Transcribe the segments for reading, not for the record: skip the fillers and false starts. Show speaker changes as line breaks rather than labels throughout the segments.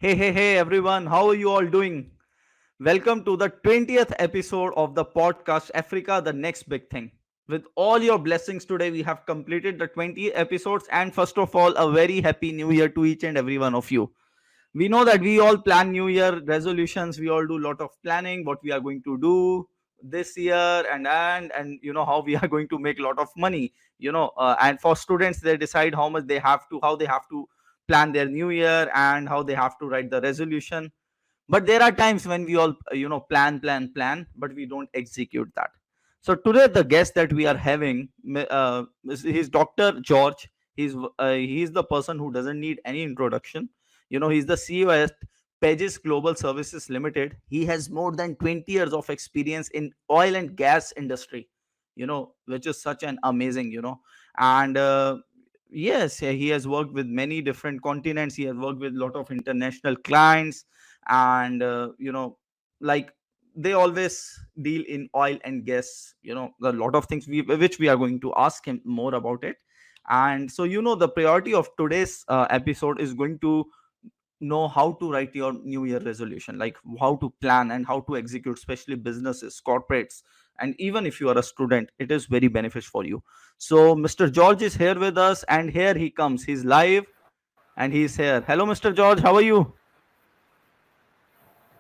Hey, everyone, how are you all doing? Welcome to the 20th episode of the podcast Africa, the next big thing. With all your blessings today, we have completed the 20 episodes. And first of all, a very happy new year to each and every one of you. We know that we all plan new year resolutions, we all do a lot of planning, what we are going to do this year and you know how we are going to make a lot of money, and for students they decide how much they have to how they have to plan their new year and how they have to write the resolution. But there are times when we all plan, but we don't execute that. So today the guest that we are having, he's Dr. George. He's the person who doesn't need any introduction. He's the CEO at Pegis Global Services Limited. He has more than 20 years of experience in oil and gas industry, which is such an amazing, and yes, he has worked with many different continents. He has worked with a lot of international clients, and like, they always deal in oil and gas. A lot of things which we are going to ask him more about it. And so, the priority of today's episode is going to know how to write your new year resolution, like how to plan and how to execute, especially businesses, corporates, and even if you are a student, it is very beneficial for you. So Mr. George is here with us, and here he comes. He's live and he's here. Hello, Mr. George, how are you?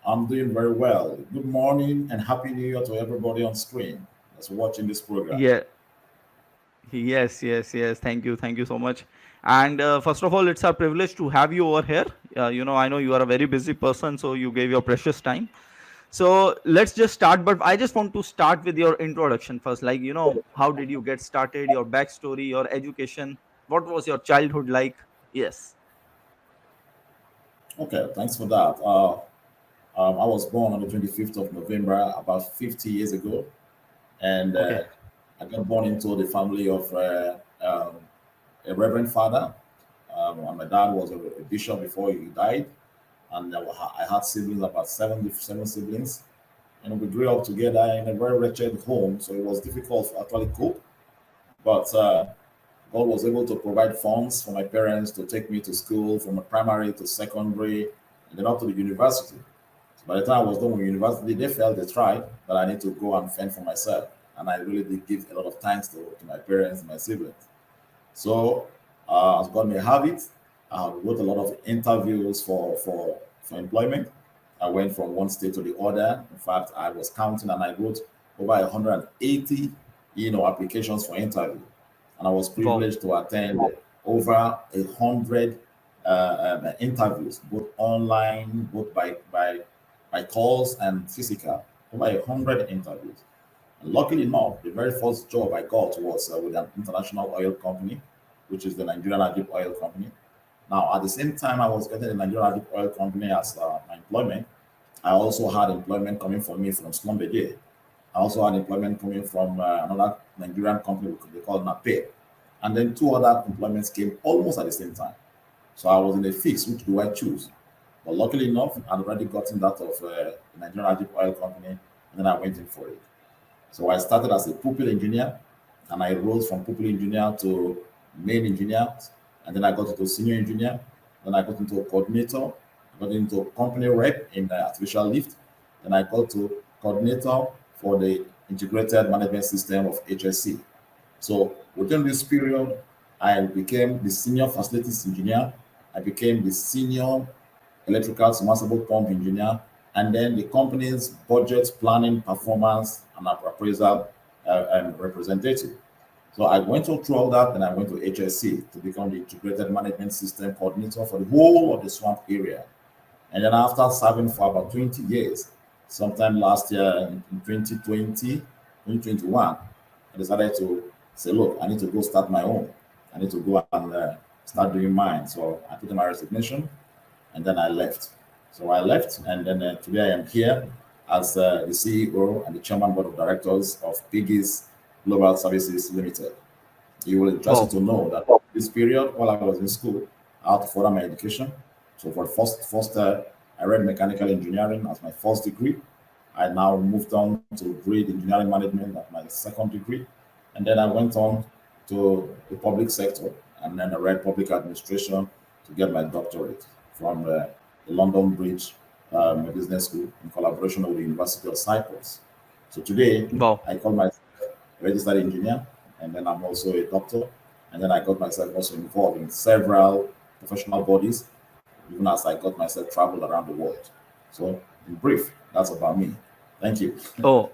I'm doing very well. Good morning and happy new year to everybody on screen that's watching this program.
Yeah. Yes. Thank you so much. And first of all, it's our privilege to have you over here. I know you are a very busy person, so you gave your precious time. So let's just start. But I just want to start with your introduction first. Like, how did you get started? Your backstory, your education. What was your childhood like? Yes.
Okay, thanks for that. I was born on the 25th of November about 50 years ago, and
Okay.
I got born into the family of a reverend father. And my dad was a bishop before he died, and I had siblings, about seven siblings. And we grew up together in a very wretched home, so it was difficult to actually cope. But God was able to provide funds for my parents to take me to school from a primary to secondary and then up to the university. So by the time I was done with university, they felt they tried that I need to go and fend for myself. And I really did give a lot of thanks to my parents and my siblings. So, as God may have it, I wrote a lot of interviews for employment. I went from one state to the other. In fact, I was counting and I wrote over 180, applications for interview. And I was
Wow.
privileged to attend over 100 interviews, both online, both by calls and physical. Over 100 interviews. And luckily enough, the very first job I got was with an international oil company, which is the Nigerian Deep Oil Company. Now, at the same time, I was getting the Nigerian Deep Oil Company as my employment. I also had employment coming for me from Schlumberger. I also had employment coming from another Nigerian company they call NAPE. And then two other employments came almost at the same time. So I was in a fix, which do I choose? But luckily enough, I'd already gotten that of the Nigerian Deep Oil Company, and then I went in for it. So I started as a pupil engineer, and I rose from pupil engineer to main engineer, and then I got into senior engineer. Then I got into a coordinator. I got into company rep in artificial lift. Then I got to coordinator for the integrated management system of HSE. So within this period, I became the senior facilities engineer. I became the senior electrical submersible pump engineer, and then the company's budget planning, performance, and appraisal representative. So I went through all that, and I went to HSC to become the integrated management system coordinator for the whole of the swamp area. And then after serving for about 20 years, sometime last year in 2020, 2021, I decided to say, look, I need to go start my own. I need to go and start doing mine. So I put in my resignation and then I left. So I left, and then today I am here as the CEO and the chairman board of directors of Pegis Global Services Limited. It will interest you
Wow.
to know that this period, while I was in school, I had to further my education. So for the first I read mechanical engineering as my first degree. I now moved on to grade engineering management as my second degree, and then I went on to the public sector, and then I read public administration to get my doctorate from London Bridge Business School in collaboration with the University of Cyprus. So today,
Wow.
I call myself a registered engineer, and then I'm also a doctor. And then I got myself also involved in several professional bodies, even as I got myself traveled around the world. So, in brief, that's about me. Thank you.
Oh,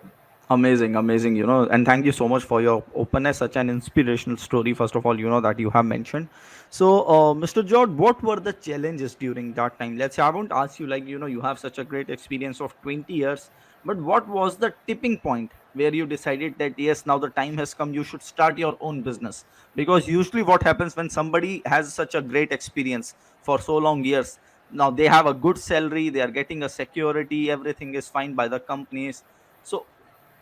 amazing, amazing, and thank you so much for your openness, such an inspirational story, first of all, that you have mentioned. So, Mr. George, what were the challenges during that time? Let's say I won't ask you, like, you have such a great experience of 20 years, but what was the tipping point where you decided that, yes, now the time has come, you should start your own business? Because usually what happens when somebody has such a great experience for so long years, now they have a good salary, they are getting a security, everything is fine by the companies. So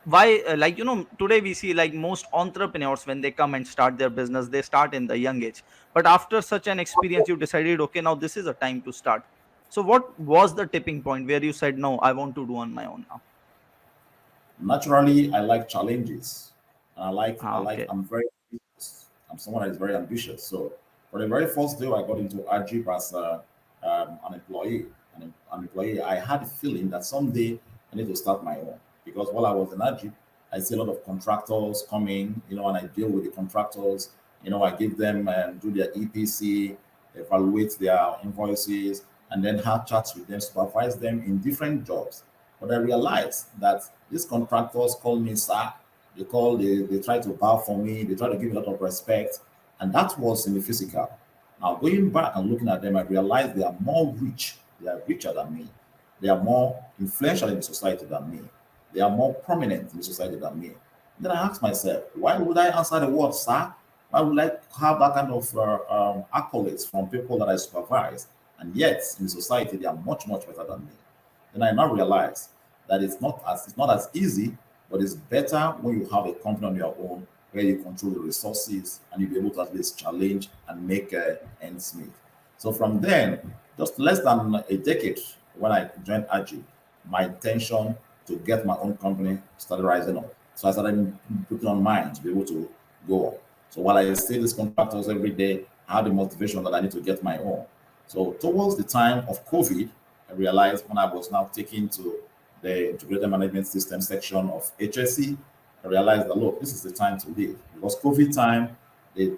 why, like, today we see, like, most entrepreneurs, when they come and start their business, they start in the young age. But after such an experience, you decided, okay, now this is a time to start. So what was the tipping point where you said, no, I want to do on my own now?
Naturally, I like challenges.
Okay.
I'm very ambitious. I'm someone that is very ambitious. So, for the very first day I got into Ajib as an employee, an employee, I had a feeling that someday I need to start my own. Because while I was in Ajib, I see a lot of contractors coming, and I deal with the contractors. I give them do their EPC, evaluate their invoices, and then have chats with them, supervise them in different jobs. But I realized that these contractors call me sir. They try to bow for me, they try to give me a lot of respect. And that was in the physical. Now going back and looking at them, I realized they are more rich, they are richer than me. They are more influential in the society than me. They are more prominent in the society than me. Then I asked myself, why would I answer the word, sir? Why would I have that kind of accolades from people that I supervise? And yet, in society, they are much, much better than me. Then I now realize that it's not as easy, but it's better when you have a company on your own where you control the resources and you'll be able to at least challenge and make ends meet. So from then, just less than a decade when I joined AG, my intention to get my own company started rising up. So I started putting on mind to be able to go on. So while I see these contractors every day, I had the motivation that I need to get my own. So towards the time of COVID, I realized when I was now taken to the Integrated Management System section of HSE, I realized that look, this is the time to leave. Because COVID time, the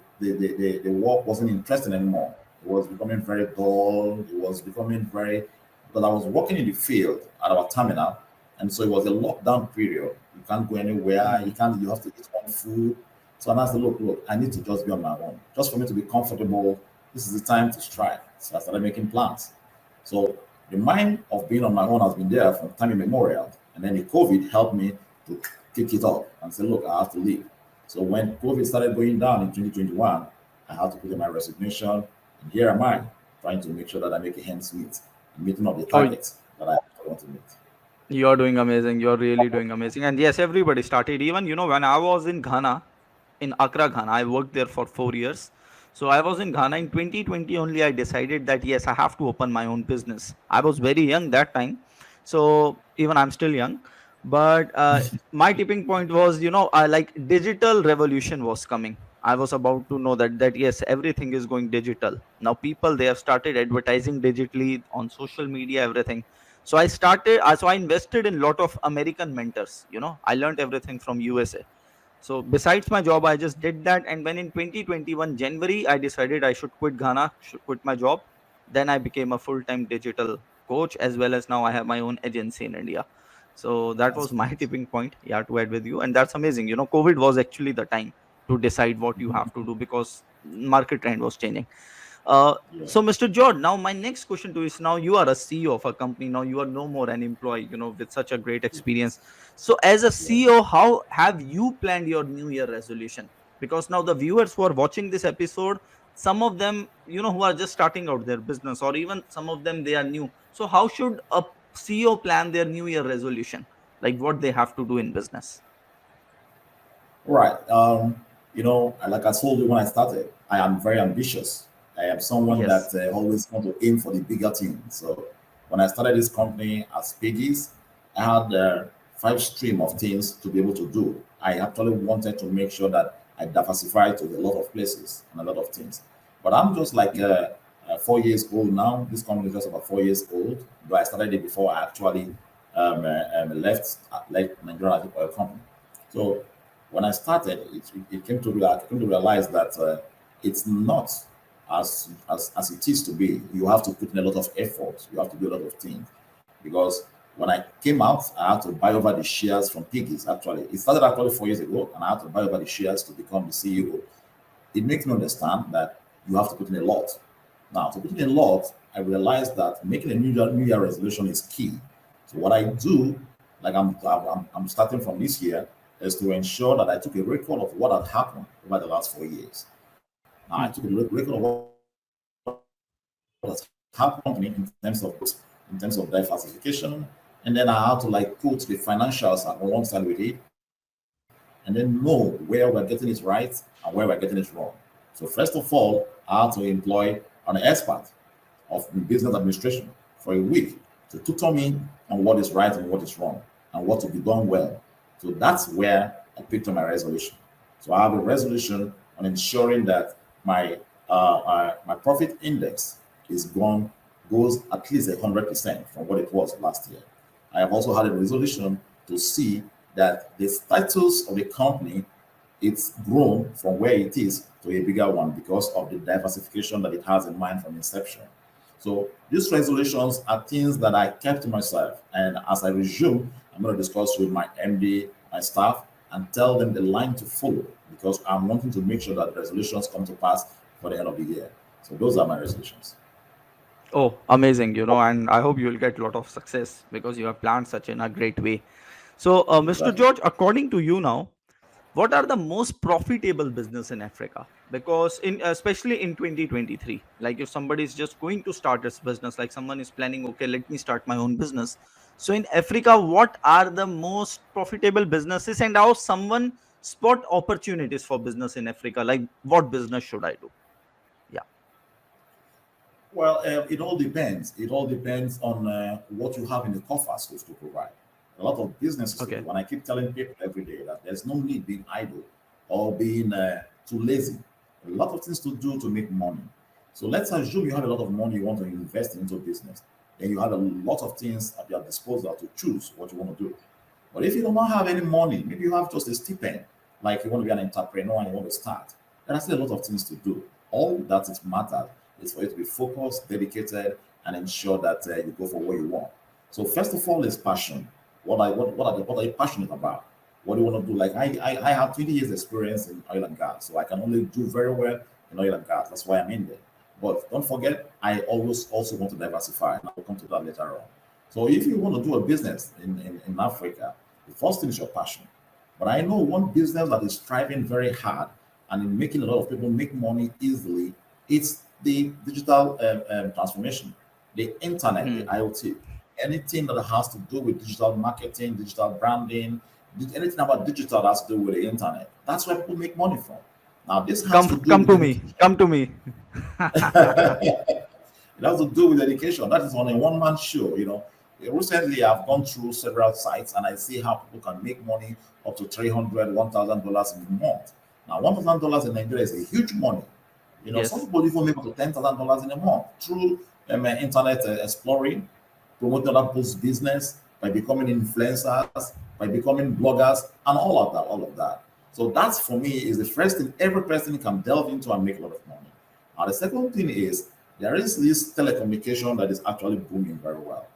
work wasn't interesting anymore. It was becoming very dull. It was becoming very because I was working in the field at our terminal, and so it was a lockdown period. You can't go anywhere.
Hmm.
You have to eat on food. So I said, look, I need to just be on my own. Just for me to be comfortable, this is the time to strike. So I started making plans. So the mind of being on my own has been there from time immemorial. And then the COVID helped me to kick it off and say, look, I have to leave. So when COVID started going down in 2021, I had to put in my resignation. And here am I, trying to make sure that I make a ends meet, meeting of the
Oh,
targets that I want to meet.
you're doing amazing. You're really doing amazing. And yes, everybody started. Even, when I was in Ghana, in Accra, Ghana, I worked there for 4 years. So I was in Ghana in 2020 only. I decided that, yes, I have to open my own business. I was very young that time. So even I'm still young. But my tipping point was, I like digital revolution was coming. I was about to know that yes, everything is going digital. Now people, they have started advertising digitally on social media, everything. So I invested in a lot of American mentors. I learned everything from USA. So besides my job, I just did that. And when in 2021 January, I decided I should quit Ghana, should quit my job. Then I became a full-time digital coach, as well as now I have my own agency in India. So that
That's
was my
great.
tipping point. Yeah, to add with you, and that's amazing. COVID was actually the time to decide what you have to do, because market trend was changing. Uh,
Yeah.
so, Mr. George, now my next question to you is: now you are a CEO of a company. Now you are no more an employee. With such a great
Yes.
experience. So, as a
Yeah.
CEO, how have you planned your New Year resolution? Because now the viewers who are watching this episode, some of them, who are just starting out their business, or even some of them, they are new. So, how should a CEO plan their New Year resolution? Like what they have to do in business?
Right. Like I told you when I started, I am very ambitious. I am someone
Yes.
that always want to aim for the bigger thing. So when I started this company as Pegis, I had five stream of things to be able to do. I actually wanted to make sure that I diversify to a lot of places and a lot of things. But I'm just like 4 years old now. This company is just about 4 years old. But I started it before I actually left Nigeria Oil Company. So when I started, it came to I came to realize that it's not as it is to be. You have to put in a lot of effort. You have to do a lot of things because when I came out, I had to buy over the shares from Pegis. Actually, it started actually 4 years ago, and I had to buy over the shares to become the CEO. It makes me understand that you have to put in a lot. Now, to put in a lot, I realized that making a New Year resolution is key. So what I do, like I'm starting from this year, is to ensure that I took a record of what had happened over the last 4 years. Now, I took a record of what has happened in terms of growth, in terms of diversification, and then I had to like put the financials alongside with it, and then know where we're getting it right and where we're getting it wrong. So first of all, I had to employ an expert of business administration for a week to tutor me on what is right and what is wrong and what to be done well. So that's where I picked on my resolution. So I have a resolution on ensuring that my profit index is goes at least 100% from what it was last year. I have also had a resolution to see that the status of the company it's grown from where it is to a bigger one because of the diversification that it has in mind from inception. So these resolutions are things that I kept to myself. And as I resume, I'm going to discuss with my MD, my staff, and tell them the line to follow because I'm wanting to make sure that the resolutions come to pass for the end of the year. So those are my resolutions.
Oh, amazing, and I hope you will get a lot of success because you have planned such in a great way. So, Mr.
Exactly.
George, according to you now, what are the most profitable business in Africa? Because in especially in 2023, like if somebody is just going to start this business, like someone is planning, okay, let me start my own business. So in Africa, what are the most profitable businesses and how someone spot opportunities for business in Africa? Like what business should I do? Yeah.
Well, it all depends. It all depends on what you have in the coffers to provide. A lot of businesses today,
Okay.
when I keep telling people every day that there's no need being idle or being too lazy. A lot of things to do to make money. So let's assume you have a lot of money you want to invest into business. Then you have a lot of things at your disposal to choose what you want to do. But if you do not have any money, maybe you have just a stipend, like you want to be an entrepreneur and you want to start, there are still a lot of things to do. All that it matters is for you to be focused, dedicated, and ensure that you go for what you want. So first of all is passion. What are you passionate about? What do you want to do? Like I have 20 years experience in oil and gas, so I can only do very well in oil and gas. That's why I'm in there. But don't forget, I always also want to diversify, and I'll come to that later on. So if you want to do a business in Africa, the first thing is your passion. But I know one business that is striving very hard and in making a lot of people make money easily. It's the digital transformation, the internet, the
Hmm.
IoT, anything that has to do with digital marketing, digital branding, anything about digital that has to do with the internet. That's where people make money from. Now, this has
Come
to do
come
with
to me.
dedication.
Come to me.
It has to do with education. That is on a one-man show. Recently I've gone through several sites and I see how people can make money up to $300, $1,000 in a month. Now, $1,000 in Nigeria is a huge money. Some
Yes.
people even make up to $10,000 in a month through internet exploring, promoting other people's business, by becoming influencers, by becoming bloggers, and all of that, all of that. So that's for me is the first thing every person can delve into and make a lot of money. Now the second thing is there is this telecommunication that is actually booming very well.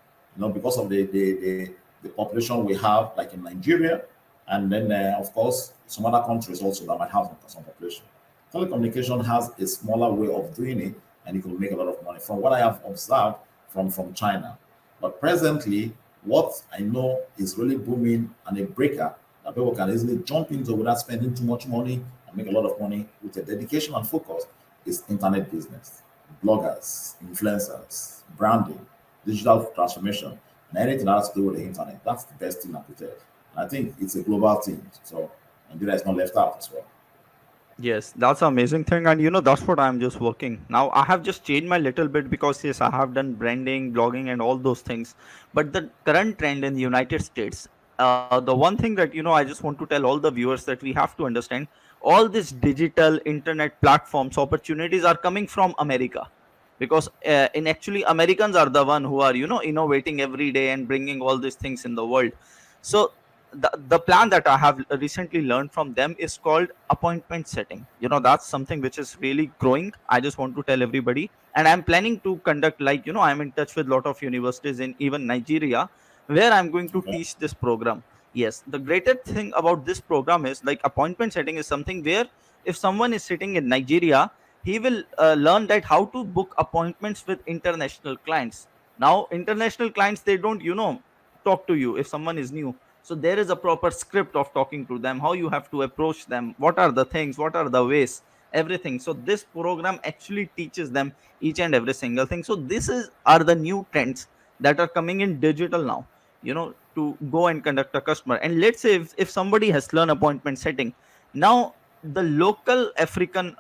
Because of the population we have, like in Nigeria, and then of course some other countries also that might have some population. Telecommunication has a smaller way of doing it, and you can make a lot of money. From what I have observed from China, but presently, what I know is really booming and a breaker that people can easily jump into without spending too much money and make a lot of money with a dedication and focus is internet business, bloggers, influencers, branding, digital transformation, and anything that has to do with the internet. That's the best thing I could tell. And I think it's a global thing. So Nigeria is not left out as well.
Yes, that's an amazing thing. And that's what I'm just working. Now I have just changed my little bit because yes, I have done branding, blogging, and all those things. But the current trend in the United States, the one thing that I just want to tell all the viewers that we have to understand all these digital internet platforms opportunities are coming from America. because in actually Americans are the one who are innovating every day and bringing all these things in the world. So the plan that I have recently learned from them is called appointment setting. That's something which is really growing. I just want to tell everybody, and I'm planning to conduct, like, I'm in touch with a lot of universities in even Nigeria, where I'm going to
Okay.
teach this program. Yes, the greatest thing about this program is, like, appointment setting is something where if someone is sitting in Nigeria, he will learn that how to book appointments with international clients. Now international clients, they don't talk to you if someone is new. So there is a proper script of talking to them, how you have to approach them, what are the things, what are the ways, everything. So this program actually teaches them each and every single thing. So this is are the new trends that are coming in digital now, to go and conduct a customer. And let's say if somebody has learned appointment setting, now the local African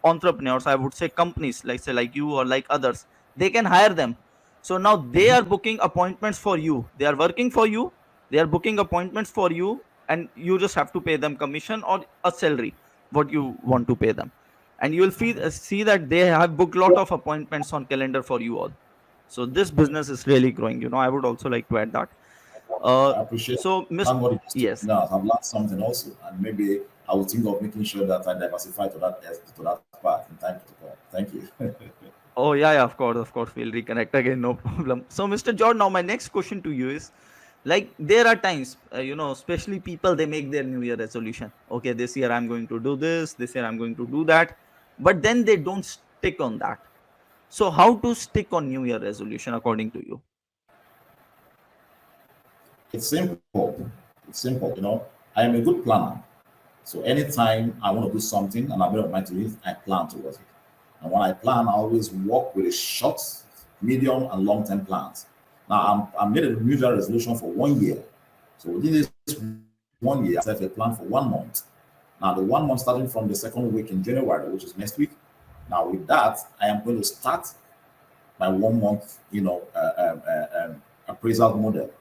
entrepreneurs, I would say companies, like, say, like you or like others, they can hire them. So now they
Mhm.
are booking appointments for you, they are working for you, they are booking appointments for you, and you just have to pay them commission or a salary, what you want to pay them. And you will see that they have booked lot of appointments on calendar for you all. So this business is really growing. I would also like to add that. uh
I appreciate.
so miss
Thank God you just told
Yes.
me now. I've learned something also, and maybe I will think of making sure that I diversify to that part in time to come. Thank you.
Oh yeah, yeah, of course, we'll reconnect again, no problem. So, Mr. John, now my next question to you is, like, there are times, especially people, they make their New Year resolution. Okay, this year I'm going to do this. This year I'm going to do that, but then they don't stick on that. So, how to stick on New Year resolution according to you?
It's simple. It's simple. I am a good planner. So anytime I want to do something and I've been on mind to it, I plan towards it. And when I plan, I always work with a short, medium, and long-term plans. Now I made a New Year resolution for 1 year. So within this 1 year, I set a plan for 1 month. Now the 1 month starting from the second week in January, which is next week. Now with that, I am going to start my 1 month, appraisal model.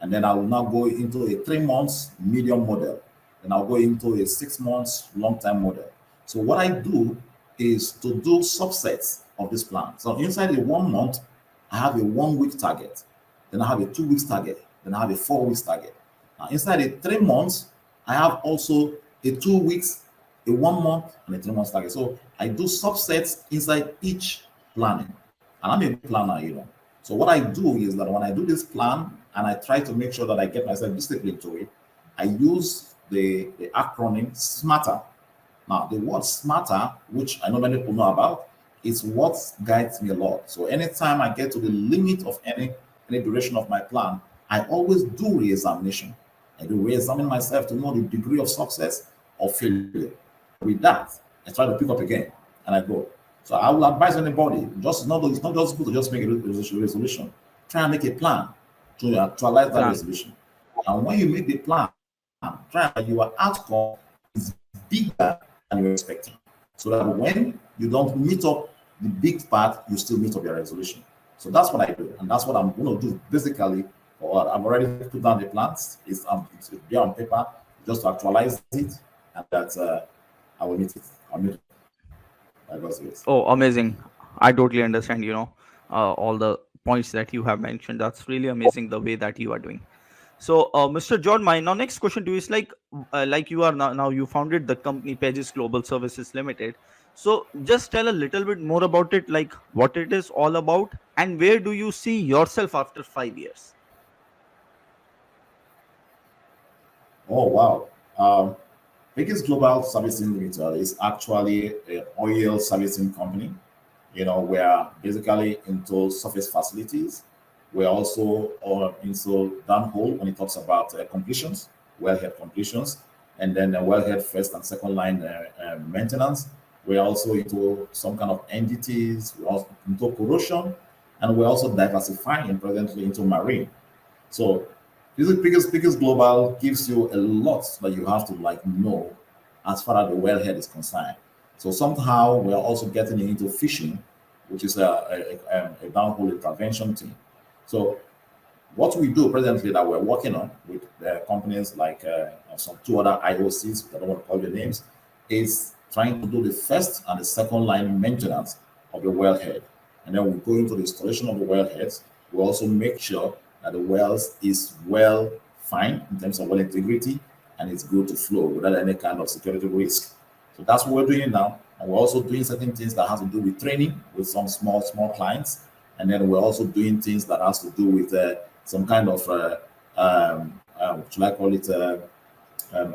And then I will now go into a 3 months medium model. Then I'll go into a 6 months long-term model. So what I do is to do subsets of this plan. So inside the 1 month, I have a 1 week target. Then I have a 2 weeks target. Then I have a 4 weeks target. Now inside the 3 months, I have also a 2 weeks, a 1 month, and a 3 months target. So I do subsets inside each planning. And I'm a good planner. So what I do is that when I do this plan and I try to make sure that I get myself disciplined to it, I use the acronym SMARTER. Now, the word SMARTER, which I know many people know about, is what guides me a lot. So anytime I get to the limit of any duration of my plan, I always do re-examination. I do re-examine myself to know the degree of success or failure. With that, I try to pick up again and I go. So I will advise anybody, it's not just good to just make a resolution. Try and make a plan to actualize that
Plan.
resolution. And when you make the plan, try and your outcome is bigger than you're expecting. So that when you don't meet up the big part, you still meet up your resolution. So that's what I do, and that's what I'm going to do basically. Or I've already put down the plans. It's there on paper, just to actualize it, and that I will meet it. I'll meet it by God's grace.
Oh, amazing. I totally understand, all the points that you have mentioned. That's really amazing the way that you are doing. So, Mr. John, my now next question to you is, like you are now you founded the company Pegis Global Services Limited. So, just tell a little bit more about it, like what it is all about, and where do you see yourself after 5 years?
Oh wow! Um, Biggest Global Servicing Limited is actually an oil servicing company. We're basically into surface facilities. We're also into downhole when it talks about completions, wellhead completions, and then wellhead first and second line maintenance. We're also into some kind of entities. We're also into corrosion, and we're also diversifying presently into marine. So this is biggest global gives you a lot that you have to like know as far as the wellhead is concerned. So somehow we are also getting into fishing, which is a downhole intervention team. So what we do presently that we're working on with companies like some two other IOCs, I don't want to call your names, is trying to do the first and the second line maintenance of the wellhead. and then we go into the installation of the well heads. We also make sure that the wells is well fine in terms of well integrity and it's good to flow without any kind of security risk. So that's what we're doing now. And we're also doing certain things that has to do with training with some small clients. And then we're also doing things that has to do with some kind of what should I call it,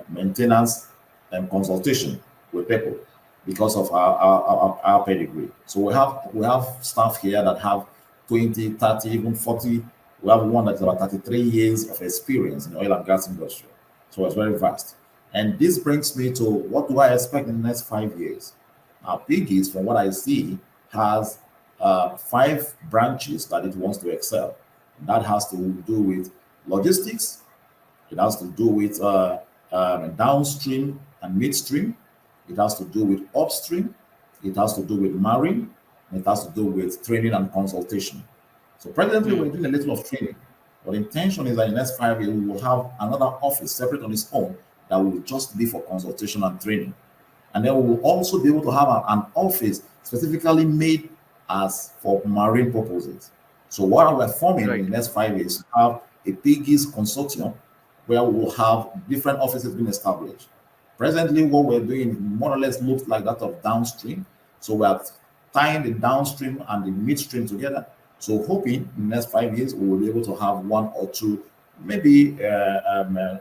maintenance and consultation with people because of our pedigree. So we have staff here that have 20, 30, even 40. We have one that's about 33 years of experience in the oil and gas industry. So it's very vast. And this brings me to what do I expect in the next 5 years? Now, Pegis, from what I see, has 5 branches that it wants to excel. That has to do with logistics. It has to do with downstream and midstream. It has to do with upstream. It has to do with marine. And it has to do with training and consultation. So presently, we're doing a little of training. But the intention is that in the next 5 years, we will have another office separate on its own that will just be for consultation and training. And then we will also be able to have an office specifically made as for marine purposes. So what we're forming in the next 5 years, have a Pegis consortium where we will have different offices being established. Presently, what we're doing more or less looks like that of downstream. So we are tying the downstream and the midstream together. So hoping in the next 5 years, we will be able to have 1 or 2, maybe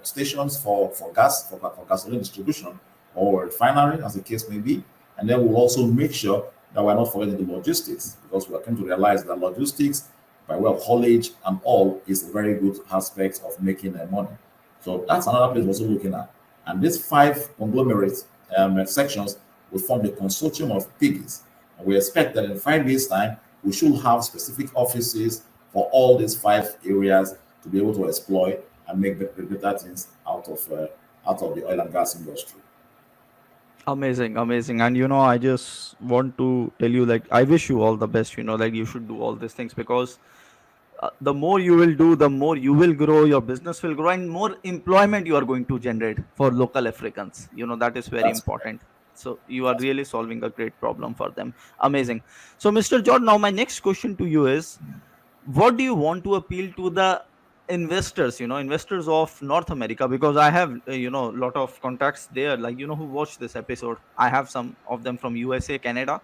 stations for gas, for gasoline distribution or refinery, as the case may be. And then we'll also make sure that we're not forgetting the logistics, because we're going to realize that logistics, by way of haulage and all, is a very good aspect of making money. So that's another place we're also looking at. And these 5 conglomerate sections will form the consortium of Pegis. And we expect that in 5 years' time, we should have specific offices for all these 5 areas to be able to exploit and make better things out of the oil and gas industry.
Amazing, amazing. And I just want to tell you, like, I wish you all the best. Like, you should do all these things because the more you will do, the more you will grow, your business will grow, and more employment you are going to generate for local Africans. That is very
That's correct.
important. So you are really solving a great problem for them. Amazing. So, Mr. John, now my next question to you is, what do you want to appeal to the investors of North America? Because I have a lot of contacts there, like who watch this episode. I have some of them from USA, Canada,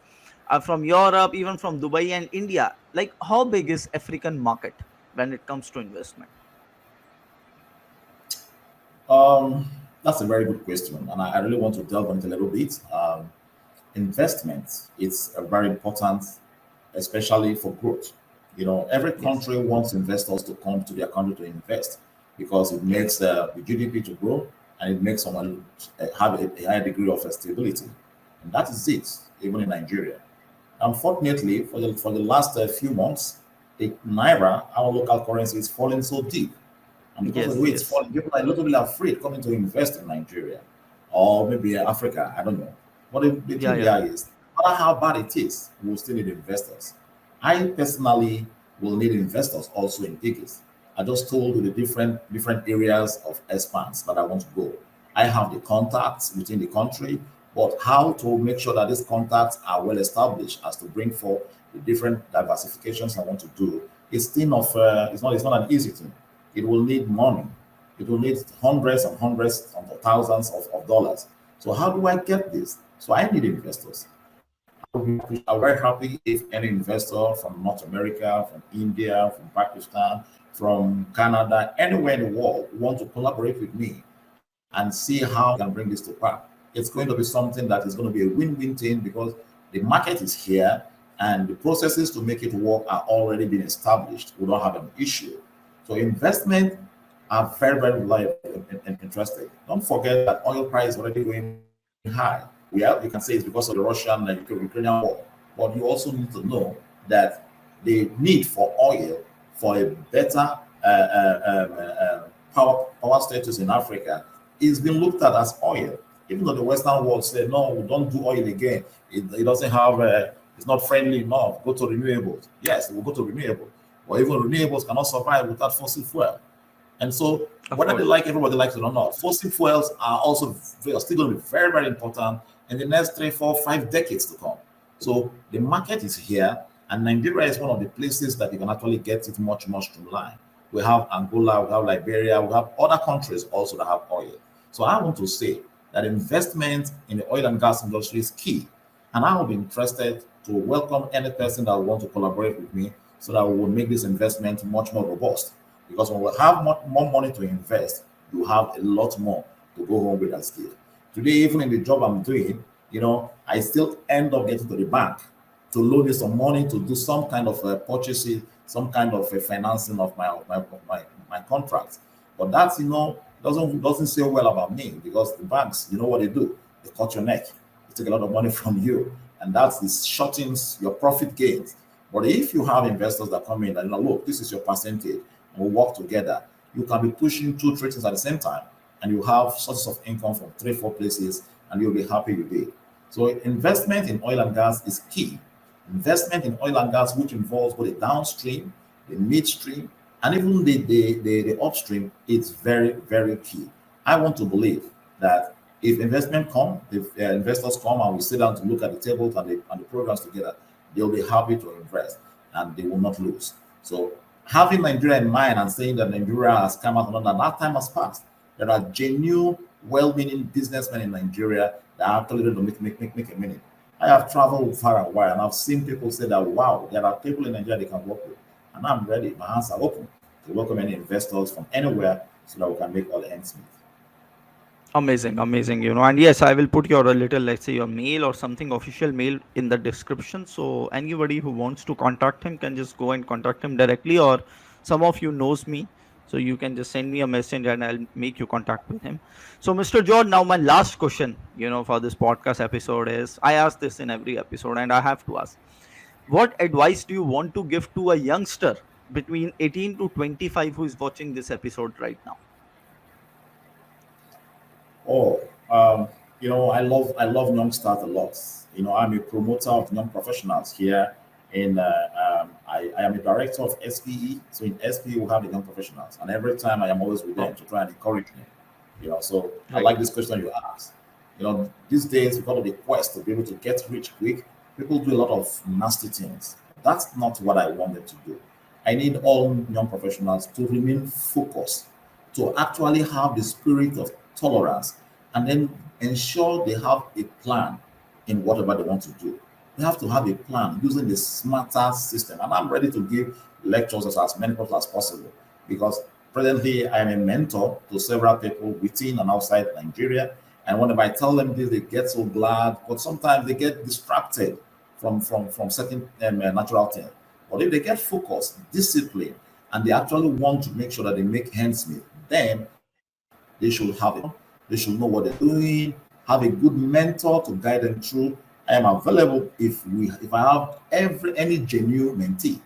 from Europe, even from Dubai and India. Like, how big is African market when it comes to investment?
That's a very good question, and I really want to delve into a little bit. Investment is very important, especially for growth. Every
Yes.
country wants investors to come to their country to invest because it makes
Yes.
the GDP to grow, and it makes someone have a higher degree of stability. And that is it, even in Nigeria. Unfortunately, for the last few months, the naira, our local currency, is falling so deep. And because of the
Yes.
way it's
Yes.
falling, people are a little bit afraid coming to invest in Nigeria or maybe Africa. I don't know. But the
Yeah.
truth
Yeah.
there is, no matter how bad it is, we'll still need investors. I personally will need investors also in Pegis. I just told you the different areas of expanse that I want to go. I have the contacts within the country, but how to make sure that these contacts are well established as to bring forth the different diversifications I want to do is thing of it's not an easy thing. It will need money. It will need hundreds and hundreds of thousands of dollars. So how do I get this? So I need investors. I'm very happy if any investor from North America, from India, from Pakistan, from Canada, anywhere in the world want to collaborate with me and see how we can bring this to pass. It's going to be something that is going to be a win-win thing because the market is here and the processes to make it work are already been established. We don't have an issue. So investment are very, very interesting. Don't forget that oil price is already going high. Well, you can say it's because of the Russian and Ukrainian war, but you also need to know that the need for oil for a better power status in Africa is being looked at as oil. Even though the Western world said, no, we don't do oil again. It doesn't have, it's not friendly enough. Go to renewables. Yes, we'll go to renewables. But even renewables cannot survive without fossil fuel. And so,
Of
whether they
course.
like everybody likes it or not, fossil fuels are also still going to be very, very important in the next 3, 4, 5 decades to come. So the market is here, And Nigeria is one of the places that you can actually get it much more streamlined. We have Angola, we have Liberia, we have other countries also that have oil. So I want to say that investment in the oil and gas industry is key. And I will be interested to welcome any person that will want to collaborate with me so that we will make this investment much more robust. Because when we have more money to invest, you have a lot more to go home with as gift. Today, even in the job I'm doing, I still end up getting to the bank to loan me some money to do some kind of purchasing, some kind of financing of my contracts. But that doesn't say well about me, because the banks, you know what they do? They cut your neck. They take a lot of money from you, and that is shortens your profit gains. But if you have investors that come in and look, this is your percentage, and we work together, you can be pushing two, three things at the same time, and you have sources of income from three, four places, and you'll be happy you did. So investment in oil and gas is key. Investment in oil and gas, which involves both the downstream, the midstream, and even the upstream, it's very, very key. I want to believe that if investors come and we sit down to look at the tables and the programs together, they'll be happy to invest and they will not lose. So having Nigeria in mind and saying that Nigeria has come out and that time has passed. There are genuine, well-meaning businessmen in Nigeria that are actually ready to make a minute. I have traveled far and wide, and I've seen people say that, wow, there are people in Nigeria they can work with. And I'm ready. My hands are open to welcome any investors from anywhere so that we can make all ends meet.
Amazing, amazing, and yes, I will put your a little, let's say, your mail or something, official mail in the description. So anybody who wants to contact him can just go and contact him directly, or some of you knows me, so you can just send me a message and I'll make you contact with him. So Mr. John, now my last question, for this podcast episode is, I ask this in every episode and I have to ask, what advice do you want to give to a youngster between 18 to 25 who is watching this episode right now?
Oh, um, I love young stars a lot. I'm a promoter of young professionals here. I am a director of SPE. So in SPE, we have the young professionals, and every time I am always with them
Oh,
to try and encourage them. So I
right.
like this question you asked. These days, because of the quest to be able to get rich quick, people do a lot of nasty things. That's not what I want them to do. I need all young professionals to remain focused, to actually have the spirit of tolerance, and then ensure they have a plan in whatever they want to do. They have to have a plan using the smarter system. And I'm ready to give lectures as many people as possible, because presently I am a mentor to several people within and outside Nigeria. And whenever I tell them this, they get so glad, but sometimes they get distracted from certain natural things. But if they get focused, discipline, and they actually want to make sure that they make ends meet, then they should have a plan. They should know what they're doing, have a good mentor to guide them through. I am available if I have any genuine mentee.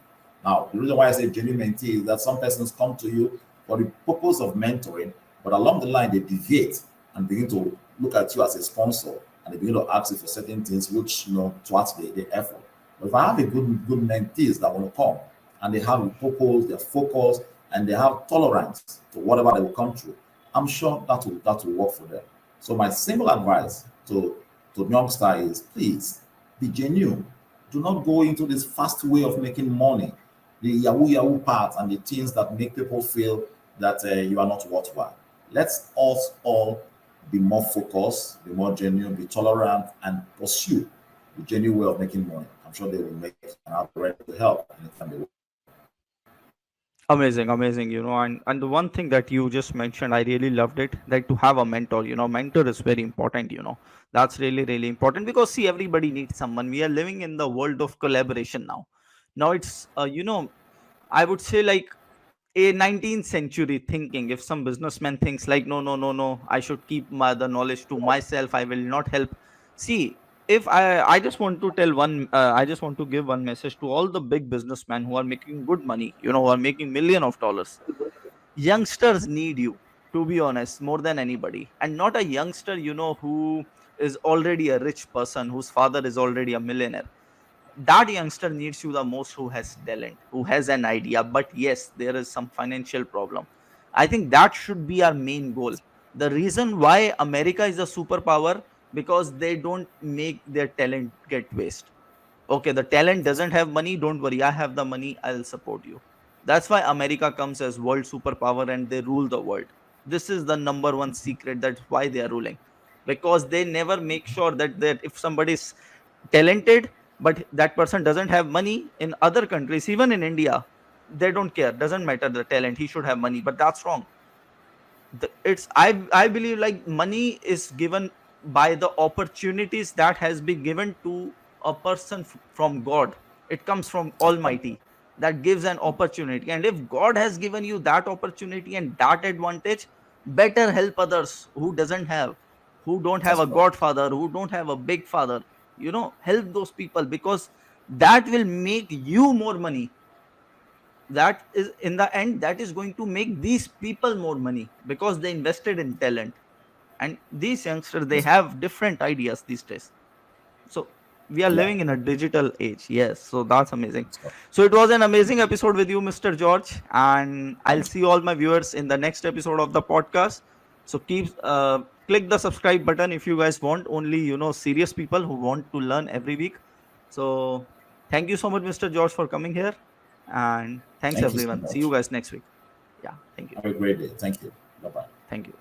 Now, the reason why I say genuine mentee is that some persons come to you for the purpose of mentoring, but along the line they deviate and begin to look at you as a sponsor, and they begin to ask you for certain things which towards the effort. But if I have a good mentees that want to come and they have a purpose, they're focused, and they have tolerance to whatever they will come through, I'm sure that will work for them. So my simple advice to youngster is, please be genuine. Do not go into this fast way of making money, the yahoo part, and the things that make people feel that you are not worthwhile. Let's us all be more focused, be more genuine, be tolerant, and pursue the genuine way of making money. I'm sure they will make it, and I'll be ready to help anytime they want.
Amazing, amazing, and the one thing that you just mentioned, I really loved it, that to have a mentor, mentor is very important, that's really, really important, because see, everybody needs someone. We are living in the world of collaboration now. Now it's, I would say, like a 19th century thinking. If some businessman thinks like, no, no, no, no, I should keep the knowledge to myself, I will not help. See, if I just want to tell one, I just want to give one message to all the big businessmen who are making good money, who are making million of dollars. Youngsters need you, to be honest, more than anybody. And not a youngster, who is already a rich person, whose father is already a millionaire. That youngster needs you the most, who has talent, who has an idea, but yes, there is some financial problem. I think that should be our main goal. The reason why America is a superpower, because they don't make their talent get waste. Okay, the talent doesn't have money, don't worry, I have the money, I'll support you. That's why America comes as world superpower and they rule the world. This is the number one secret, that's why they are ruling. Because they never make sure that if somebody is talented but that person doesn't have money, in other countries, even in India, they don't care, doesn't matter the talent, he should have money, but that's wrong. It's I believe like money is given by the opportunities that has been given to a person from God. It comes from Almighty that gives an opportunity, and if God has given you that opportunity and that advantage, better help others who doesn't have, who don't have
That's
a
correct.
godfather, who don't have a big father. Help those people, because that will make you more money. That is, in the end, that is going to make these people more money because they invested in talent. And these youngsters, they
That's
have different ideas these days. So we are
yeah.
living in a digital age. Yes, so that's amazing.
That's correct.
So it was an amazing episode with you, Mr. George, and I'll
Thank
see all my viewers in the next episode of the podcast. So click the subscribe button if you guys want, only serious people who want to learn every week. So thank you so much, Mr. George, for coming here, and thanks
thank you so
everyone. See you
much.
guys next week. Yeah, thank you.
Have a great day. Thank you. Bye bye.
Thank you.